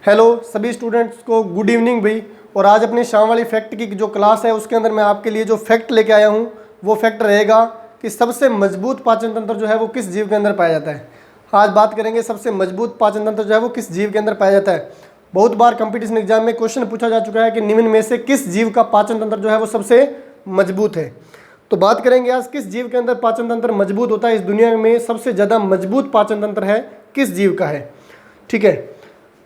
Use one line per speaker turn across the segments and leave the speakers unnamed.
Hello सभी students को good evening भाई। और आज अपनी शाम वाली फैक्ट की जो क्लास है उसके अंदर मैं आपके लिए जो फैक्ट लेके आया हूँ वो फैक्ट रहेगा कि सबसे मजबूत पाचन तंत्र जो है वो किस जीव के अंदर पाया जाता है। आज बात करेंगे सबसे मजबूत पाचन तंत्र जो है वो किस जीव के अंदर पाया जाता है। बहुत बार कंपटीशन एग्जाम में क्वेश्चन पूछा जा चुका है कि निम्न में से किस जीव का पाचन तंत्र जो है वो सबसे मजबूत है। तो बात करेंगे आज किस जीव के अंदर पाचन तंत्र मजबूत होता है। इस दुनिया में सबसे ज़्यादा मजबूत पाचन तंत्र है किस जीव का है। ठीक है,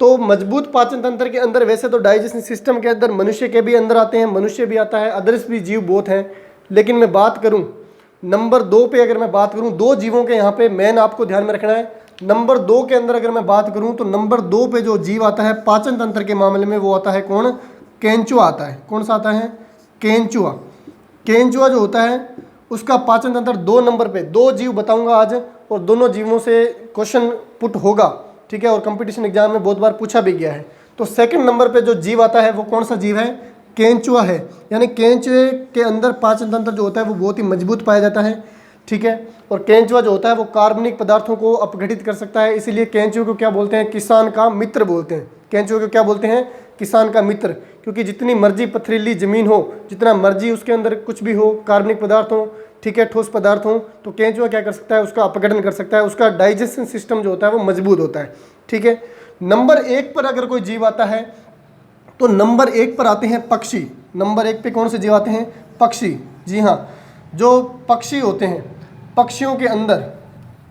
तो मजबूत पाचन तंत्र के अंदर वैसे तो डाइजेशन सिस्टम के अंदर मनुष्य के भी अंदर आते हैं, मनुष्य भी आता है, अदर्स भी जीव बहुत हैं। लेकिन मैं बात करूं नंबर 2 पे, अगर मैं बात करूं दो जीवों के यहाँ पे मेन आपको ध्यान में रखना है। नंबर 2 के अंदर अगर मैं बात करूं तो नंबर 2 पे जो जीव आता है पाचन तंत्र के मामले में वो आता है कौन? केंचुआ आता है। कौन सा आता है? केंचुआ। केंचुआ जो होता है उसका पाचन तंत्र 2 नंबर पे। 2 जीव बताऊंगा आज और दोनों जीवों से क्वेश्चन पुट होगा। ठीक है, और कंपटीशन एग्जाम में बहुत बार पूछा भी गया है। तो सेकंड नंबर पे जो जीव आता है वो कौन सा जीव है? केंचुआ है। यानी केंचुए के अंदर पाचन तंत्र जो होता है वो बहुत ही मजबूत पाया जाता है। ठीक है, और केंचुआ जो होता है वो कार्बनिक पदार्थों को अपघटित कर सकता है। इसीलिए केंचुए को क्या बोलते हैं? किसान का मित्र बोलते हैं। केंचुए को क्या बोलते हैं? किसान का मित्र। क्योंकि जितनी मर्जी पथरीली जमीन हो, जितना मर्जी उसके अंदर कुछ भी हो, कार्बनिक पदार्थ हो, ठीक है, ठोस पदार्थ हो, तो केंचुआ क्या कर सकता है? उसका अपघटन कर सकता है। उसका डाइजेशन सिस्टम जो होता है वो मजबूत होता है। ठीक है, नंबर 1 पर अगर कोई जीव आता है तो नंबर 1 पर आते हैं पक्षी। नंबर 1 पे कौन से जीव आते हैं? पक्षी। जी हाँ, जो पक्षी होते हैं, पक्षियों के अंदर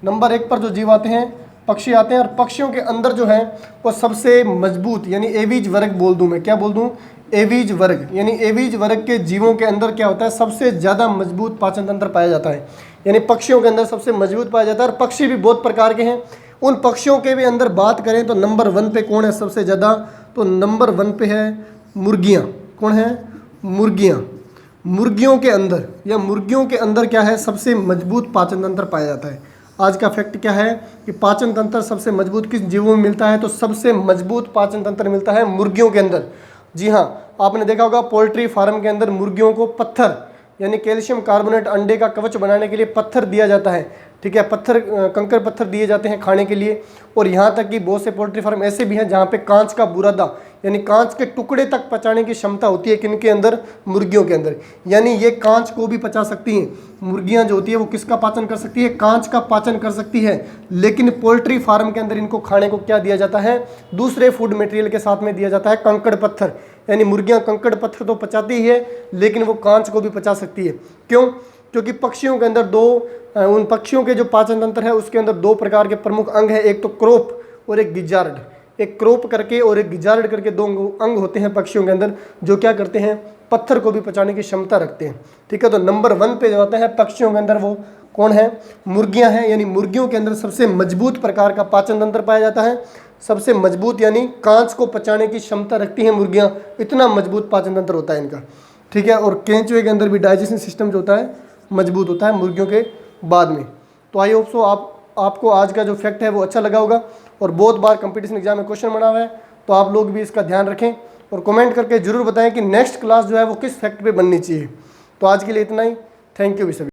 नंबर 1 पर जो जीव आते हैं पक्षी आते हैं। और पक्षियों के अंदर जो है वो सबसे मजबूत यानी एवीज वर्ग बोल दूं मैं, क्या बोल दूं? एवीज वर्ग। यानी एवीज वर्ग के जीवों के अंदर क्या होता है? सबसे ज़्यादा मजबूत पाचन तंत्र पाया जाता है। यानी पक्षियों के अंदर सबसे मजबूत पाया जाता है। और पक्षी भी बहुत प्रकार के हैं। उन पक्षियों के भी अंदर बात करें तो नंबर 1 पे कौन है सबसे ज़्यादा? तो नंबर 1 पे है मुर्गियाँ। कौन है? मुर्गियाँ। मुर्गियों के अंदर या मुर्गियों के अंदर क्या है? सबसे मजबूत पाचन तंत्र पाया जाता है। आज का फैक्ट क्या है कि पाचन तंत्र सबसे मजबूत किस जीवों में मिलता है? तो सबसे मजबूत पाचन तंत्र मिलता है मुर्गियों के अंदर। जी हाँ, आपने देखा होगा पोल्ट्री फार्म के अंदर मुर्गियों को पत्थर यानी कैल्शियम कार्बोनेट अंडे का कवच बनाने के लिए पत्थर दिया जाता है। ठीक है, पत्थर, कंकड़ पत्थर दिए जाते हैं खाने के लिए। और यहाँ तक कि बहुत से पोल्ट्री फार्म ऐसे भी हैं जहाँ पे कांच का बुरादा यानी कांच के टुकड़े तक पचाने की क्षमता होती है। किनके अंदर? मुर्गियों के अंदर। यानी ये कांच को भी पचा सकती हैं। मुर्गियाँ जो होती है वो किसका पाचन कर सकती है? कांच का पाचन कर सकती है। लेकिन पोल्ट्री फार्म के अंदर इनको खाने को क्या दिया जाता है? दूसरे फूड मटेरियल के साथ में दिया जाता है कंकड़ पत्थर। यानी मुर्गियाँ कंकड़ पत्थर तो पचाती ही है लेकिन वो कांच को भी पचा सकती है। क्यों? क्योंकि पक्षियों के अंदर उन पक्षियों के जो पाचन तंत्र है उसके अंदर 2 प्रकार के प्रमुख अंग है। एक तो क्रोप और एक गिजार्ड। एक क्रोप करके और एक गिजार्ड करके 2 अंग होते हैं पक्षियों के अंदर जो क्या करते हैं? पत्थर को भी पचाने की क्षमता रखते हैं। ठीक है, तो नंबर 1 पे जो आता है पक्षियों के अंदर वो कौन है? मुर्गियां हैं। यानी मुर्गियों के अंदर सबसे मजबूत प्रकार का पाचन तंत्र पाया जाता है। सबसे मजबूत यानी कांच को पचाने की क्षमता रखती हैं मुर्गियां। इतना मजबूत पाचन तंत्र होता है इनका। ठीक है, और केंचुए के अंदर भी डाइजेशन सिस्टम जो होता है मजबूत होता है मुर्गियों के बाद में। तो आई होप सो आपको आज का जो फैक्ट है वो अच्छा लगा होगा। और बहुत बार कंपटीशन एग्जाम में क्वेश्चन बना हुआ है तो आप लोग भी इसका ध्यान रखें और कमेंट करके जरूर बताएं कि नेक्स्ट क्लास जो है वो किस फैक्ट पे बननी चाहिए। तो आज के लिए इतना ही। थैंक यू भी सभी।